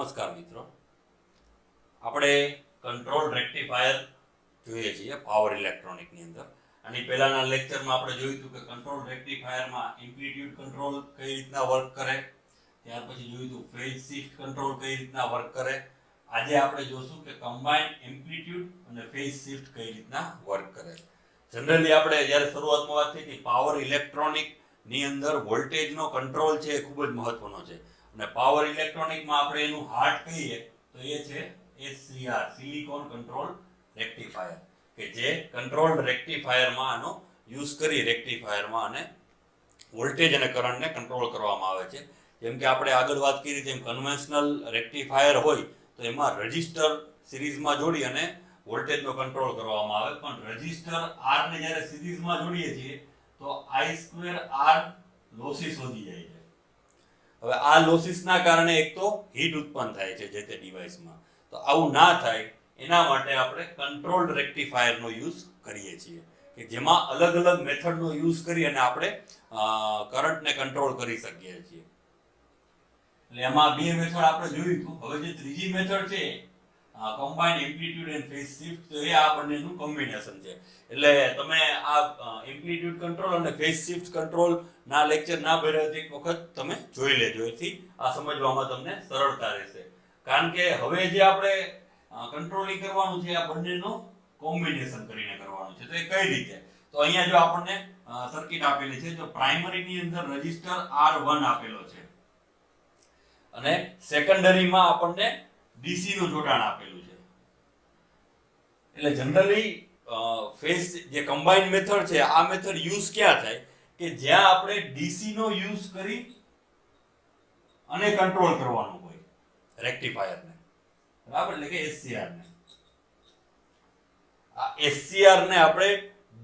નમસ્કાર મિત્રો, આપણે કંટ્રોલ રેક્ટિફાયર જોઈએ છીએ પાવર ઇલેક્ટ્રોનિકની અંદર. અને પહેલાના લેક્ચરમાં આપણે જોયું હતું કે કંટ્રોલ રેક્ટિફાયરમાં એમ્પ્લિટ્યુડ કંટ્રોલ કઈ રીતના વર્ક કરે, ત્યાર પછી જોયું હતું ફેઝ શિફ્ટ કંટ્રોલ કઈ રીતના વર્ક કરે. આજે આપણે જોશું કે કમ્બાઇન્ડ એમ્પ્લિટ્યુડ અને ફેઝ શિફ્ટ કઈ રીતના વર્ક કરે. જનરલી આપણે જ્યારે શરૂઆતમાં વાત થઈ હતી, પાવર ઇલેક્ટ્રોનિક ની અંદર વોલ્ટેજનો કંટ્રોલ છે એ ખૂબ જ મહત્વનો છે. અને પાવર ઇલેક્ટ્રોનિકમાં આપણે એનું હાર્ટ કહીએ તો એ છે SCR, સિલિકોન કંટ્રોલ રેક્ટિફાયર, કે જે કંટ્રોલ રેક્ટિફાયરમાં આનો યુઝ કરી રેક્ટિફાયરમાં અને વોલ્ટેજ અને કરંટને કંટ્રોલ કરવામાં આવે છે. જેમ કે આપણે આગળ વાત કરી તેમ કન્વેન્શનલ રેક્ટિફાયર હોય તો એમાં રજિસ્ટર સિરીઝમાં જોડી અને વોલ્ટેજનો કંટ્રોલ કરવામાં આવે, પણ રજિસ્ટર R ને જ્યારે સિરીઝમાં જોડીએ છીએ તો I2R લોસીસ વધી જાય છે. હવે આ લોસીસના કારણે એક તો હીટ ઉત્પન્ન થાય છે જે તે ડિવાઇસમાં. તો આવું ના થાય એના માટે આપણે કંટ્રોલ્ડ રેક્ટિફાયરનો યુઝ કરીએ છીએ, કે જેમાં અલગ અલગ મેથડનો યુઝ કરી અને આપણે કરંટને કંટ્રોલ કરી શકીએ છીએ. એટલે એમાં બે મેથડ આપણે જોયું હતું. હવે જે ત્રીજી મેથડ છે combined amplitude and phase shift, તો એ આ બંનેનું કોમ્બિનેશન છે. એટલે તમે આ એમ્પ્લિટ્યુડ કંટ્રોલ અને ફેઝ શિફ્ટ કંટ્રોલ ના લેક્ચર ના ભર્યા એક વખત તમે જોઈ લેજો, એથી આ સમજવામાં તમને સરળતા રહેશે. કારણ કે હવે જે આપણે કંટ્રોલિંગ કરવાનું છે આ બંનેનો કોમ્બિનેશન કરીને કરવાનું છે. તો એ કઈ રીતે? તો અહીંયા જો આપણને સર્કિટ આપેલી છે, જો પ્રાઇમરીની અંદર રજિસ્ટર R1 આપેલો છે અને સેકન્ડરીમાં આપણને DC નું જોડાણ આપેલું છે. એટલે જનરલી ફેઝ જે કમ્બાઇન્ડ મેથડ છે આ મેથડ યુઝ ક્યાં થાય કે જ્યાં આપણે DC નો યુઝ કરી અને કંટ્રોલ કરવાનું હોય રેક્ટિફાયરને, બરાબર, એટલે કે SCR ને. આ SCR ને આપણે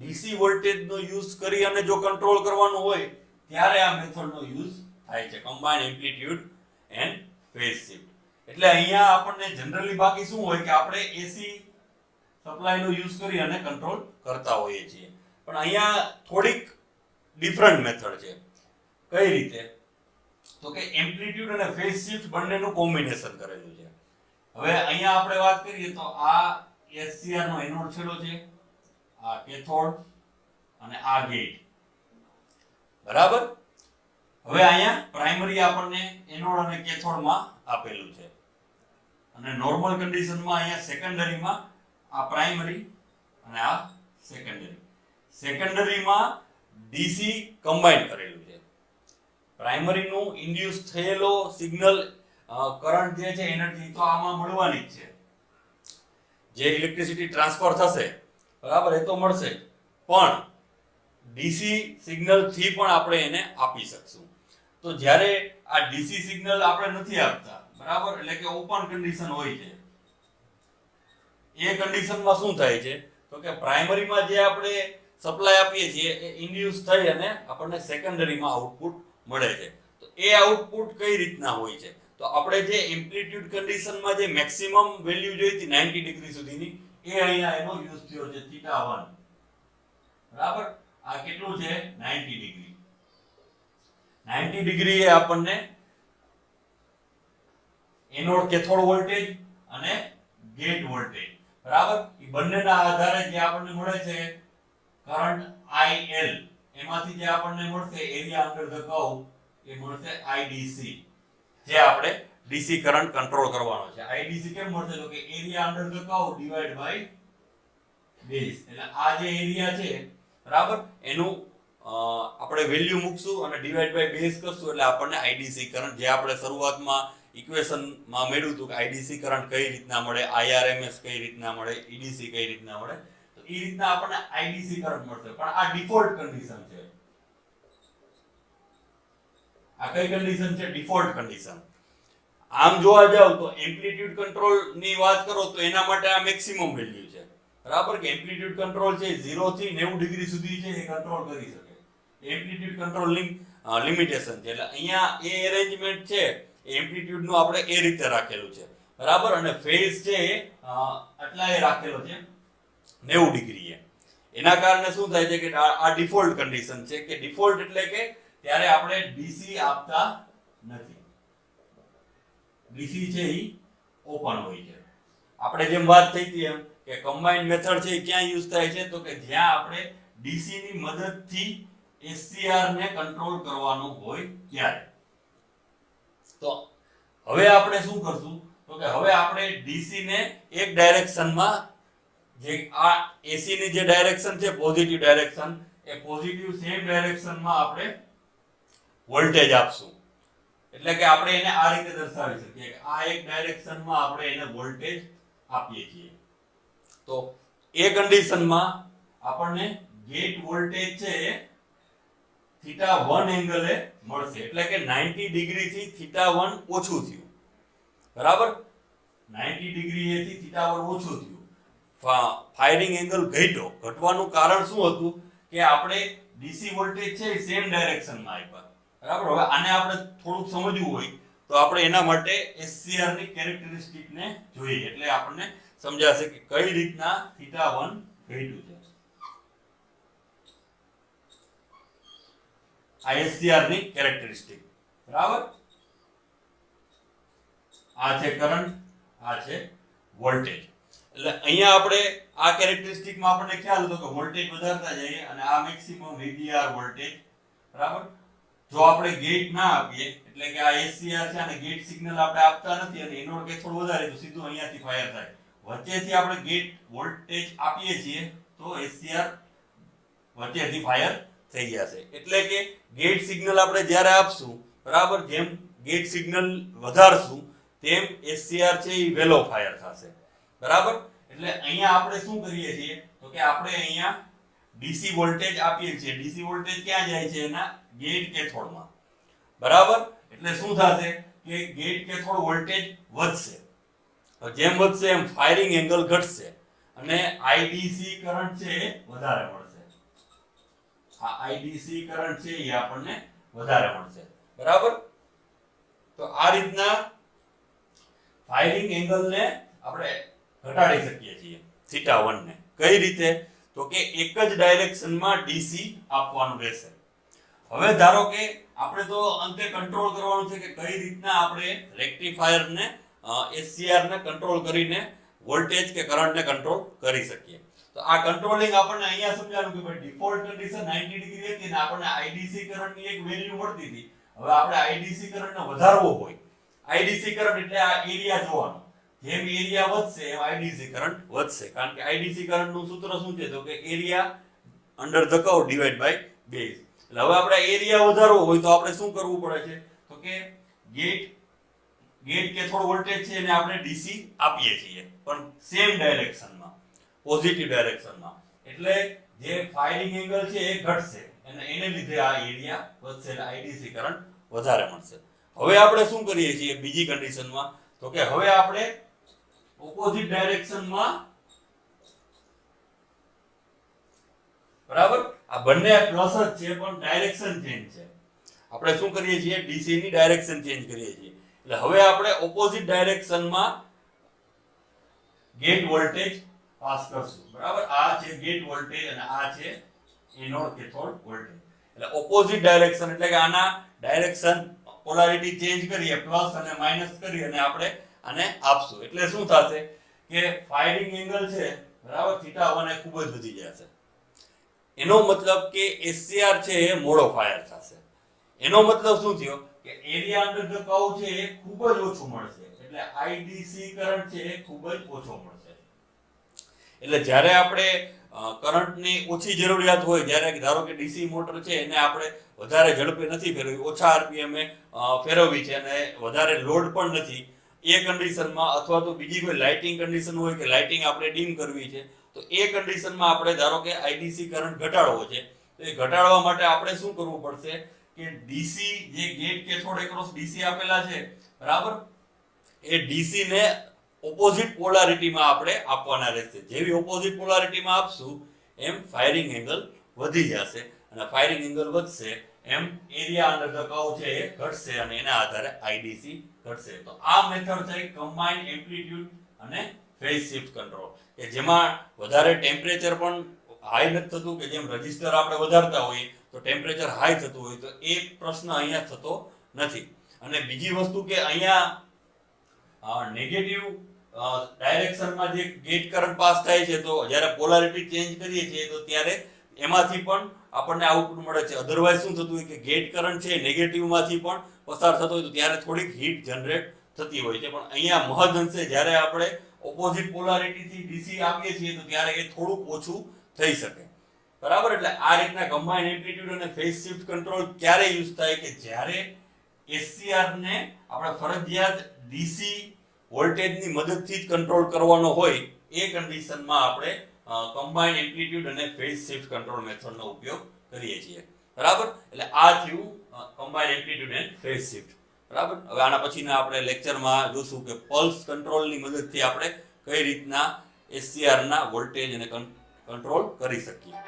DC વોલ્ટેજનો યુઝ કરી અને જો કંટ્રોલ કરવાનું હોય ત્યારે આ મેથડનો યુઝ થાય છે, combined amplitude and phase shift. એટલે અહીંયા આપણને જનરલી બાકી શું હોય કે આપણે AC સપ્લાયનો યુઝ કરી અને કંટ્રોલ કરતા હોઈએ છીએ, પણ અહીંયા થોડીક ડિફરન્ટ મેથડ છે. કઈ રીતે? તો કે એમ્પ્લિટ્યુડ અને ફેઝ શિફ્ટ બંનેનું કોમ્બિનેશન કરેલું છે. હવે અહીંયા આપણે વાત કરીએ તો આ SCR નો એનોડ છેડો છે, આ કેથોડ અને આ ગેટ, બરાબર. હવે અહીંયા પ્રાઇમરી આપણને એનોડ અને કેથોડમાં આપેલું છે અને નોર્મલ કન્ડિશનમાં અહીંયા સેકન્ડરીમાં આ પ્રાઇમરી અને આ સેકન્ડરી. સેકન્ડરીમાં DC કમ્બાઈન કરેલું છે. પ્રાઇમરીનું ઇન્ડ્યુસ થયેલો સિગ્નલ કરંટ જે છે એનર્જી તો આમાં મળવાની જ છે. જે ઇલેક્ટ્રિસિટી ટ્રાન્સફર થશે, બરાબર, એ તો મળશે જ, પણ DC સિગ્નલ થી પણ આપણે એને આપી શકશું. તો જ્યારે આ DC સિગ્નલ આપણે નથી આપતા, બરાબર, એટલે કે ઓપન કન્ડિશન હોય છે, એ કન્ડિશનમાં શું થાય છે તો કે પ્રાઇમરીમાં જે આપણે સપ્લાય આપીએ છીએ એ ઇન્ડ્યુસ થઈ અને આપણને સેકન્ડરીમાં આઉટપુટ મળે છે. તો એ આઉટપુટ કઈ રીતના હોય છે? તો આપણે જે એમ્પ્લિટ્યુડ કન્ડિશનમાં જે મેક્સિમમ વેલ્યુ જોઈ હતી 90 ડિગ્રી સુધીની, એ અહીંયા એનો યુઝ થયો છે θ1, બરાબર. આ કેટલું છે? 90 ડિગ્રી. 90 ડિગ્રી એ આપણને એનોડ કેથોડ વોલ્ટેજ અને ગેટ વોલ્ટેજ, બરાબર, એ બંનેના આધારે જે આપણને મળે છે કરંટ IL, એમાંથી જે આપણને મળશે એરિયા અંડર ધ કર્વ, એ મળશે IDC, જે આપણે DC કરંટ કંટ્રોલ કરવાનો છે. IDC કેમ મળશે? તો કે area under the curve divide by base. એટલે આ જે એરિયા છે, બરાબર, એનું આપણે વેલ્યુ મૂકશું અને ડિવાઇડ બાય બેઝ કરશું એટલે આપણને IDC કરંટ, જે આપણે શરૂઆતમાં ઇક્વેશનમાં મેળવ્યું હતું કે IDC કરંટ કઈ રીતના મળે, IRMS કઈ રીતના મળે, EDC કઈ રીતના મળે, તો એ રીતના આપણને IDC કરંટ મળશે. પણ આ ડિફોલ્ટ કન્ડિશન છે. આ કઈ કન્ડિશન છે? Default condition. આમ જોવા જાવ તો એમ્પ્લિટ્યુડ કંટ્રોલ ની વાત કરો તો એના માટે આ મેક્સિમમ વેલ્યુ છે, બરાબર, કે એમ્પ્લિટ્યુડ કંટ્રોલ છે 0 થી 90 ડિગ્રી સુધી છે એ કંટ્રોલ કરી શકે. એમ્પ્લિટ્યુડ કંટ્રોલ લિમિટેશન છે. એટલે અહીંયા એ અરેન્જમેન્ટ છે એમ્પ્લિટ્યુડ નું આપણે એ રીતે રાખેલું છે, બરાબર, અને ફેઝ છે આટલા એ રાખેલો છે 90 ડિગ્રી. એના કારણે શું થાય છે કે આ ડિફોલ્ટ કન્ડિશન છે, કે ડિફોલ્ટ એટલે કે ત્યારે આપણે DC આપતા નથી. ડીસી છે એ ઓપન હોય છે. આપણે જેમ વાત થઈ હતી એમ કે કમ્બાઇન્ડ મેથડ છે એ ક્યાં યુઝ થાય છે તો કે જ્યાં આપણે ડીસી ની મદદથી એસસીઆર ને કંટ્રોલ કરવાનું હોય ત્યારે. તો હવે આપણે શું કરશું તો કે હવે આપણે ડીસી ને એક ડાયરેક્શનમાં જે આ એસી ની જે ડાયરેક્શન છે પોઝિટિવ ડાયરેક્શન એ પોઝિટિવ સેમ ડાયરેક્શનમાં આપણે વોલ્ટેજ આપશું. એટલે કે આપણે એને આ રીતે દર્શાવી શકીએ કે આ એક ડાયરેક્શનમાં આપણે એને વોલ્ટેજ આપીએ છીએ. તો એ કન્ડિશનમાં આપણને ગેટ વોલ્ટેજ છે θ1 એંગલે મળશે. એટલે કે 90 ડિગ્રી થી θ1 ઓછું થયું. બરાબર 90 ડિગ્રી એથી θ1 ઓછું થયું. ફાયરિંગ એંગલ ઘટ્યો. ઘટવાનું કારણ શું હતું કે આપણે ડીસી વોલ્ટેજ છે એ સેમ ડાયરેક્શનમાં આપ્યા. બરાબર. હવે આને આપણે થોડુંક સમજવું હોય તો આપણે એના માટે એસસીઆર ની કેરેક્ટરિસ્ટિક ને જોઈએ એટલે આપણને સમજાશે કે કઈ રીતના θ1 ઘટ્યું છે. આ એસસીઆર ની કેરેક્ટરિસ્ટિક. બરાબર. આ છે કરંટ, આ છે વોલ્ટેજ. એટલે અહીંયા આપણે આ કેરેક્ટરિસ્ટિકમાં આપણને ખ્યાલ હતો કે વોલ્ટેજ વધારતા જઈએ અને આ મેક્સિમમ વીડીઆર વોલ્ટેજ. બરાબર. જો આપણે ગેટ ના આપીએ એટલે કે આ એસસીઆર છે અને ગેટ સિગ્નલ આપણે આપતા નથી અને એનો કેથોડ વધારે તો સીધું અહીંયાથી ફાયર થાય. વચ્ચેથી આપણે ગેટ વોલ્ટેજ આપીએ છીએ તો એસસીઆર વચ્ચેથી ફાયર થઈ જશે. એટલે કે ગેટ સિગ્નલ આપણે જ્યારે આપશું બરાબર જેમ ગેટ સિગ્નલ વધારશું તેમ એસસીઆર છે એ વેલો ફાયર થશે. બરાબર. એટલે અહીંયા આપણે શું કરીએ છીએ તો કે આપણે અહીંયા ડીસી વોલ્ટેજ આપીએ છીએ. ડીસી વોલ્ટેજ ક્યાં જાય છે એના ગેટ કેથોડમાં. બરાબર. એટલે શું થશે કે ગેટ કેથોડ વોલ્ટેજ વધશે. જેમ વધશે એમ ફાયરિંગ એંગલ ઘટશે અને આઈડીસી કરંટ છે એ વધારે મળશે. આ આઈડીસી કરંટ છે એ આપણને વધારે મળશે. બરાબર. તો આ રીતના ફાયરિંગ એંગલ ને આપણે ઘટાડી શકીએ છીએ θ1 ને. કઈ રીતે તો કે એક જ ડાયરેક્શનમાં ડીસી આપવાનું રહેશે. હવે ધારો કે આપણે તો અંતે કંટ્રોલ કરવાનું છે કે કઈ રીતના આપણે રેક્ટિફાયર ને એસસીઆર ને કંટ્રોલ કરીને વોલ્ટેજ કે કરંટ ને કંટ્રોલ કરી શકીએ. તો આ કંટ્રોલિંગ આપણને અહીંયા સમજાવ્યું કે ભાઈ ડિફોલ્ટ કન્ડિશન 90 ડિગ્રી હતી ને આપણને આઈડીસી કરંટ ની એક વેલ્યુ મળતી હતી. હવે આપણે આઈડીસી કરંટ ને વધારવો હોય આઈડીસી કરંટ એટલે આ એરિયા જોવાનો. જેમ એરિયા વધશે એમ આઈડીસી કરંટ વધશે. કારણ કે આઈડીસી કરંટ નું સૂત્ર શું છે તો કે area under the curve divide by base. એટલે હવે આપણે એરિયા વધારવો હોય તો આપણે શું કરવું પડે છે તો કે ગેટ કેથોડ વોલ્ટેજ છે એને આપણે ડીસી આપીએ છીએ પણ સેમ ડાયરેક્શનમાં પોઝિટિવ ડાયરેક્શનમાં. એટલે જે ફાયરિંગ એંગલ છે એ ઘટશે અને એને લીધે આ એરિયા વધશે એટલે આઈડીસી કરંટ વધારે મળશે. હવે આપણે શું કરીએ છીએ બીજી કન્ડિશનમાં તો કે હવે આપણે ઓપોઝિટ ડાયરેક્શનમાં બરાબર આ બંને પ્લસ જ છે પણ ડાયરેક્શન ચેન્જ છે. આપણે શું કરીએ છીએ ડીસી ની ડાયરેક્શન ચેન્જ કરીએ છીએ. એટલે હવે આપણે ઓપોઝિટ ડાયરેક્શનમાં ગેટ વોલ્ટેજ પાસ કરશું. બરાબર. આ છે ગેટ વોલ્ટેજ અને આ છે એનોડ કેથોડ વોલ્ટેજ. એટલે ઓપોઝિટ ડાયરેક્શન એટલે કે આના ડાયરેક્શન પોલારિટી ચેન્જ કરીએ પ્લસ અને માઈનસ કરી અને આપણે આને આપશું. એટલે શું થશે કે ફાયરિંગ એંગલ છે બરાબર θ1 એ ખૂબ જ વધી જશે. એનો મતલબ કે એસસીઆર છે એ મોડો ફાયર થશે. એનો મતલબ શું થયો કે એરિયા અંડર ધ કર્વ છે એ ખૂબ જ ઓછું મળશે. એટલે આઈડીસી કરંટ છે એ ખૂબ જ ઓછો મળશે. એટલે જ્યારે આપણે કરંટની ઓછી જરૂરિયાત હોય જ્યારે ધારો કે ડીસી મોટર છે એને આપણે વધારે ઝડપે નથી ફેરવવી ઓછા આરપીએમ ફેરવવી છે અને વધારે લોડ પણ નથી એ કન્ડિશનમાં અથવા તો બીજી કોઈ લાઇટિંગ કન્ડિશન હોય કે લાઇટિંગ આપણે ડીમ કરવી છે તો એ કન્ડિશનમાં આપણે ધારો કે આઈડીસી કરંટ ઘટાડવો છે તો એ ઘટાડવા માટે આપણે શું કરવું પડશે કે ડીસી જે ગેટ કેથોડ એક્રોસ ડીસી આપેલા છે બરાબર એ ડીસી ને ઓપોઝિટ પોલારિટીમાં આપણે આપવાના રહેશે. જેવી ઓપોઝિટ પોલારિટીમાં આપશું એમ ફાયરિંગ એંગલ વધી જશે અને ફાયરિંગ એંગલ વધશે એમ એરિયા અંડર ધ કર્વ છે એ ઘટશે અને એના આધારે આઈડીસી ઘટશે. તો આ મેથડ છે કમ્બાઇન્ડ એમ્પ્લિટ્યુડ અને ફેઝ શિફ્ટ કંટ્રોલ કે જેમાં વધારે ટેમ્પરેચર પણ હાઈ નથી થતું કે જેમ રજિસ્ટર આપણે વધારતા હોઈએ તો ટેમ્પરેચર હાઈ થતું હોય તો એ પ્રશ્ન અહીંયા થતો નથી. અને બીજી વસ્તુ કે અહીંયા નેગેટિવ ડાયરેક્શનમાં જે ગેટ કરંટ પાસ થાય છે તો જ્યારે પોલારિટી ચેન્જ કરીએ છીએ તો ત્યારે એમાંથી પણ આપણને આઉટપુટ મળે છે. અધરવાઇઝ શું થતું હોય કે ગેટ કરંટ છે નેગેટિવમાંથી પણ પસાર થતો હોય તો ત્યારે થોડીક હીટ જનરેટ થતી હોય છે. પણ અહીંયા મહદઅંશે જ્યારે આપણે ઓપોઝિટ પોલારિટીથી ડીસી આપીએ છીએ તો ત્યારે એ થોડુંક ઓછું થઈ શકે. બરાબર. એટલે આ રીતના કમ્બાઇન્ડ એમ્પ્લિટ્યુડ અને ફેઝ શિફ્ટ કંટ્રોલ ક્યારે યુઝ થાય કે જ્યારે એસસીઆર ને આપણે ફરજિયાત ડીસી વોલ્ટેજની મદદથી જ કંટ્રોલ કરવાનો હોય એ કન્ડિશનમાં આપણે કમ્બાઇન્ડ એમ્પ્લિટ્યુડ અને ફેઝ શિફ્ટ કંટ્રોલ મેથડનો ઉપયોગ કરીએ છીએ. બરાબર. એટલે આ થયું combined amplitude and phase shift. બરાબર. હવે આના પછીના આપણે લેક્ચરમાં જોશું કે પલ્સ કંટ્રોલની મદદથી આપણે કઈ રીતના એસસીઆર ના વોલ્ટેજ અને કંટ્રોલ કરી શકીએ.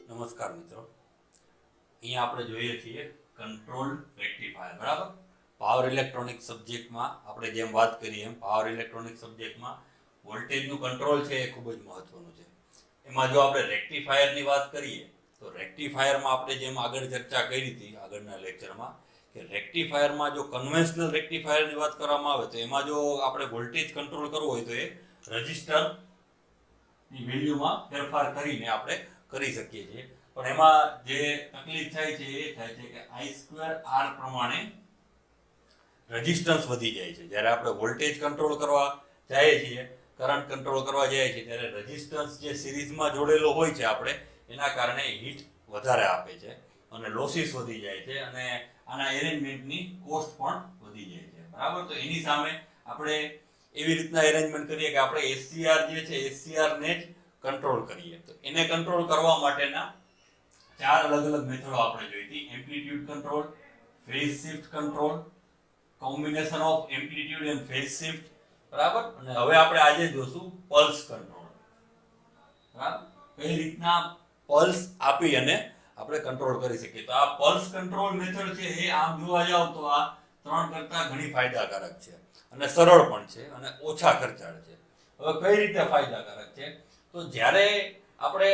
નમસ્કાર મિત્રો, અહીંયા આપણે જોઈએ છીએ કંટ્રોલ રેક્ટિફાયર. બરાબર. પાવર ઇલેક્ટ્રોનિક સબ્જેક્ટમાં આપણે જેમ વાત કરીએ એમ પાવર ઇલેક્ટ્રોનિક સબ્જેક્ટમાં વોલ્ટેજનું કંટ્રોલ છે એ ખૂબ જ મહત્વનું છે. એમાં જો આપણે રેક્ટિફાયરની વાત કરીએ તો રેક્ટિફાયરમાં આપણે જેમ આગળ ચર્ચા કરી હતી આગળના લેક્ચરમાં કે રેક્ટિફાયરમાં જો કન્વેન્શનલ રેક્ટિફાયરની વાત કરવામાં આવે તો એમાં જો આપણે વોલ્ટેજ કંટ્રોલ કરવો હોય તો એ રજિસ્ટરની વેલ્યુમાં ફેરફાર કરીને આપણે કરી શકીએ છીએ. પણ એમાં જે તકલીફ થાય છે એ થાય છે કે I2R પ્રમાણે રેઝિસ્ટન્સ વધી જાય છે. જ્યારે આપણે વોલ્ટેજ કંટ્રોલ કરવા જઈએ છીએ, કરંટ કંટ્રોલ કરવા જઈએ છીએ ત્યારે રેઝિસ્ટન્સ જે સિરીઝમાં જોડેલો હોય છે આપણે એના કારણે હીટ વધારે આપે છે અને લોસીસ વધી જાય છે અને આના એરેન્જમેન્ટની કોસ્ટ પણ વધી જાય છે. બરાબર. તો એની સામે આપણે એવી રીતના એરેન્જમેન્ટ કરીએ કે આપણે એસસીઆર જે છે એસસીઆર ને જ કંટ્રોલ કરીએ. તો એને કંટ્રોલ કરવા માટેના 4 અલગ અલગ મેથડો આપણે જોઈ હતી. Amplitude control, phase shift control, combination of amplitude and phase shift. બરાબર. અને હવે આપણે આજે જોશું પલ્સ કંટ્રોલ. બરાબર. કઈ રીતના પલ્સ આપી અને આપણે કંટ્રોલ કરી શકીએ. તો આ પલ્સ કંટ્રોલ મેથડ છે એ આમ જોવા જાવ તો આ 3 કરતા ઘણી ફાયદાકારક છે અને સરળ પણ છે અને ઓછા ખર્ચાળ છે. હવે કઈ રીતે ફાયદાકારક છે તો જ્યારે આપણે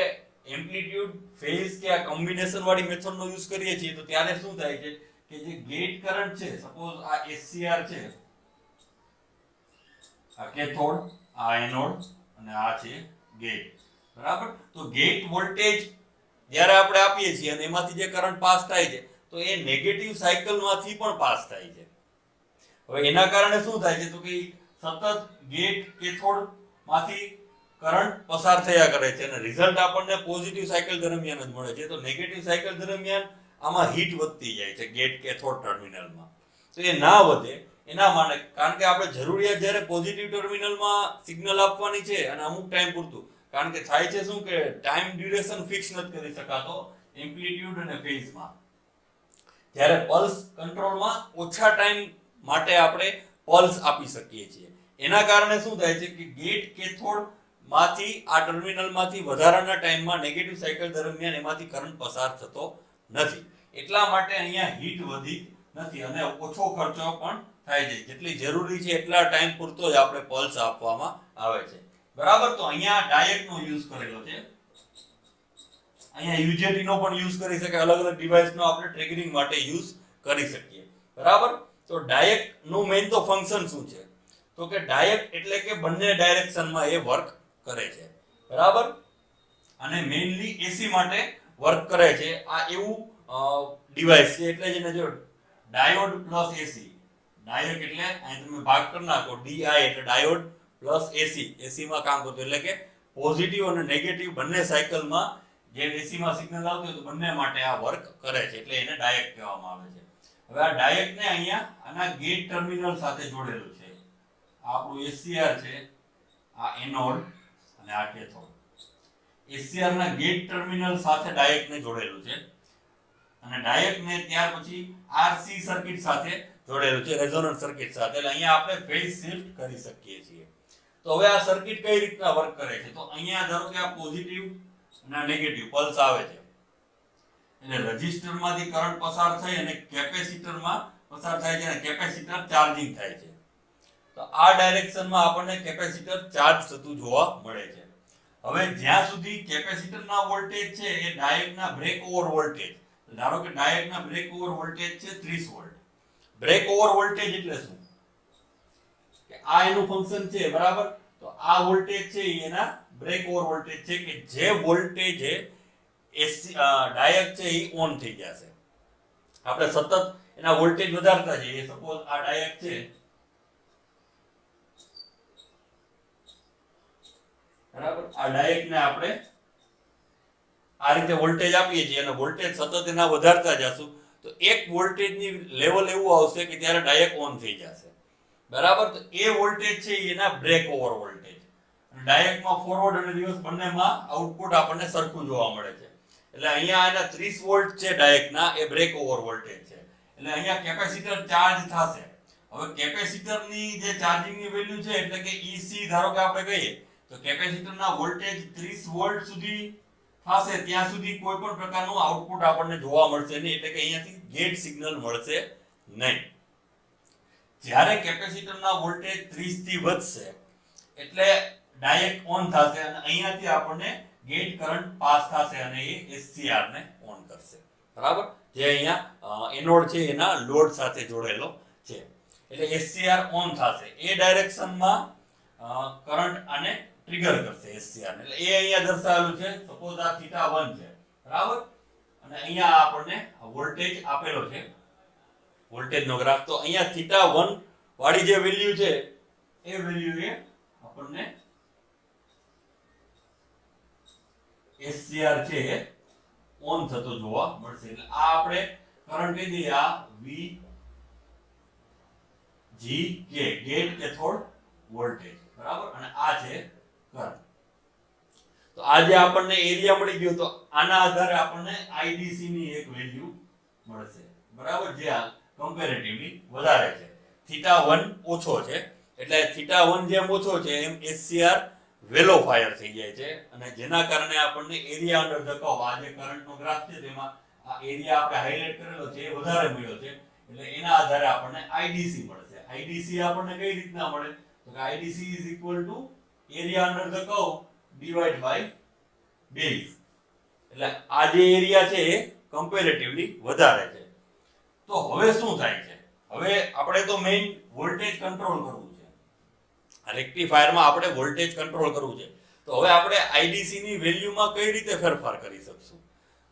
એમ્પ્લિટ્યુડ, ફેઝ કે આ કોમ્બિનેશન વાળી મેથડનો યુઝ કરીએ છીએ તો ત્યારે શું થાય છે કે જે ગેટ કરંટ છે, સપોઝ આ એસસીઆર છે, આ કેથોડ, આ એનોડ અને આ છે ગેટ. બરાબર. તો ગેટ વોલ્ટેજ જ્યારે આપણે આપીએ છીએ અને એમાંથી જે કરંટ પાસ થાય છે તો એ નેગેટિવ સાયકલમાંથી પણ પાસ થાય છે. હવે એના કારણે શું થાય છે તો કે સતત ગેટ કેથોડ માંથી કરંટ પસાર થયા કરે છે અને રિઝલ્ટ આપણને પોઝિટિવ સાયકલ દરમિયાન જ મળે છે. તો નેગેટિવ સાયકલ દરમિયાન આમાં હીટ વધતી જાય છે ગેટ કેથોડ ટર્મિનલમાં. તો એ ના વધે એના માટે, કારણ કે આપણે જરૂરિયાત જ્યારે પોઝિટિવ ટર્મિનલમાં સિગ્નલ આપવાની છે અને અમુક ટાઈમ પૂરતું, કારણ કે થાય છે શું કે ટાઈમ ડ્યુરેશન ફિક્સ નથી કરી શકાતો એમ્પ્લિટ્યુડ અને ફેઝમાં. જ્યારે પલ્સ કંટ્રોલમાં ઓછા ટાઈમ માટે આપણે પલ્સ આપી શકીએ છીએ. એના કારણે શું થાય છે કે ગેટ કેથોડ માંથી આ ટર્મિનલમાંથી વધારાના ટાઈમમાં નેગેટિવ સાયકલ દરમિયાન એમાંથી કરંટ પસાર થતો નથી. એટલા માટે અહીંયા હીટ વધી નથી અને ઓછો ખર્ચો પણ થાય છે. જેટલી જરૂરી છે એટલા ટાઈમ પૂરતો જ આપણે પલ્સ આપવામાં આવે છે. બરાબર. તો અહીંયા ડાયટનો યુઝ કરેલો છે. અહીંયા યુજેટી નો પણ યુઝ કરી શકાય. અલગ અલગ ડિવાઇસનો આપણે ટ્રિગરિંગ માટે યુઝ કરી શકીએ. બરાબર. તો ડાયટ નું મેઇન તો ફંક્શન શું છે તો કે ડાયટ એટલે કે બંને ડાયરેક્શનમાં એ વર્ક કરે છે. બરાબર. અને મેઇનલી એસી માટે વર્ક કરે છે. આ એવું ડિવાઇસ છે એટલે જ એને જો ડાયોડ પ્લસ એસી, ડાયોડ એટલે અહીં તમે ભાગ કરી નાખો, ડીઆઈ એટલે ડાયોડ પ્લસ એસી, એસી માં કામ કરતું એટલે કે પોઝિટિવ અને નેગેટિવ બંને સાયકલમાં જે એસી માં સિગ્નલ આવતું હોય તો બંને માટે આ વર્ક કરે છે એટલે એને ડાયટ કહેવામાં આવે છે. હવે આ ડાયટ ને અહીંયા આના ગેટ ટર્મિનલ સાથે જોડેલું છે. આપણું એસસીઆર છે, આ એનોડ અને આ કેથોડ. એસસીઆર ના ગેટ ટર્મિનલ સાથે ડાયટ ને જોડેલું છે અને ડાયટ ને ત્યાર પછી આરસી સર્કિટ સાથે જોડેલું છે, રેઝોનન્સ સર્કિટ સાથે. એટલે અહીંયા આપણે ફેઝ શિફ્ટ કરી શકીએ છીએ. તો હવે આ સર્કિટ કઈ રીતના વર્ક કરે છે તો અહીંયા ધારો કે આ પોઝિટિવ અને નેગેટિવ પલ્સ આવે છે એટલે રેઝિસ્ટરમાંથી કરંટ પસાર થઈ અને કેપેસિટરમાં પસાર થાય છે અને કેપેસિટર ચાર્જિંગ થાય છે. તો આ ડાયરેક્શનમાં આપણને કેપેસિટર ચાર્જ થતું જોવા મળે છે. હવે જ્યાં સુધી કેપેસિટરના વોલ્ટેજ છે એ ડાયોડના બ્રેકઓવર વોલ્ટેજ, ધારો કે ડાયોડના બ્રેકઓવર વોલ્ટેજ છે 30 વોલ્ટ. બ્રેકઓવર વોલ્ટેજ એટલે શું? કે આ એનું ફંક્શન છે, બરાબર? તો આ વોલ્ટેજ છે એના બ્રેકઓવર વોલ્ટેજ છે કે જે વોલ્ટેજ ડાયોડ છે એ ઓન થઈ જશે. આપણે સતત એના વોલ્ટેજ વધારતા જઈએ. સપોઝ આ ડાયોડ છે, બરાબર? આ ડાયોડને આપણે આ રીતે વોલ્ટેજ આપીએ છીએ અને વોલ્ટેજ સતત એના વધારતા જશું તો એક વોલ્ટેજની લેવલ એવું આવશે કે ત્યારે ડાયોડ ઓન થઈ જશે, બરાબર? તો એ વોલ્ટેજ છે એના બ્રેકઓવર વોલ્ટેજ. ડાયોડમાં ફોરવર્ડ અને રિવર્સ બંનેમાં આઉટપુટ આપણને સરખું જોવા મળે છે. એટલે અહીંયા એના 30 વોલ્ટ છે ડાયોડના, એ બ્રેકઓવર વોલ્ટેજ છે. એટલે અહીંયા કેપેસિટર ચાર્જ થશે. હવે કેપેસિટરની જે ચાર્જિંગની વેલ્યુ છે એટલે કે EC ધારો કે આપણે કહીએ તો કેપેસિટરના વોલ્ટેજ 30 વોલ્ટ સુધી થશે ત્યાં સુધી કોઈ પણ પ્રકારનું આઉટપુટ આપણને જોવા મળશે નહીં, એટલે કે અહીંયાથી ગેટ સિગ્નલ મળશે નહીં. જ્યારે કેપેસિટરના વોલ્ટેજ 30 થી વધશે એટલે ડાયોડ ઓન થશે અને અહીંયાથી આપણને ગેટ કરંટ પાસ થશે અને એ SCR ને ઓન કરશે, બરાબર? જે અહીંયા એનોડ છે એના લોડ સાથે જોડેલો છે. એટલે SCR ઓન થશે. એ ડાયરેક્શનમાં કરંટ આને ટ્રિગર કરશે SCR ને. એટલે એ અહીંયા દર્શાવેલું છે. સપોઝ આ θ1 છે, બરાબર? અને અહીંયા આપણને વોલ્ટેજ આપેલો છે, વોલ્ટેજનો ગ્રાફ. તો અહીંયા θ1 વાળી જે વેલ્યુ છે એ વેલ્યુ એ આપણને SCR છે એ ઓન થતો જોવા મળશે. એટલે આ આપણે કરંટ કહી દઈએ, આ VGK ગેટ કેથોડ વોલ્ટેજ, બરાબર? અને આ છે કરંટ. તો આ જે આપણને એરિયા મળી ગયો તો આના આધારે આપણને IDC ની એક વેલ્યુ મળશે, બરાબર? જે આ કમ્પેરેટિવલી વધારે છે. θ1 ઓછો છે એટલે θ1 જેમ ઓછો છે એમ SCR વેલો ફાયર થઈ જાય છે અને જેના કારણે આપણને એરિયા અંડર ધ કર્વ, આ જે કરંટનો ગ્રાફ છે તેમાં આ એરિયા આપણે હાઇલાઇટ કરેલો છે એ વધારે મળ્યો છે. એટલે એના આધારે આપણને IDC મળશે. IDC આપણને કઈ રીતના મળે? તો કે IDC is equal to area under the curve divided by base. એટલે આ જે એરિયા છે એ કમ્પેરેટિવલી વધારે છે. તો હવે શું થાય છે? હવે આપણે તો મેઇન વોલ્ટેજ કંટ્રોલ કરવું છે. રેક્ટિફાયરમાં આપણે વોલ્ટેજ કંટ્રોલ કરવું છે. તો હવે આપણે IDC ની વેલ્યુમાં કઈ રીતે ફેરફાર કરી શકશું?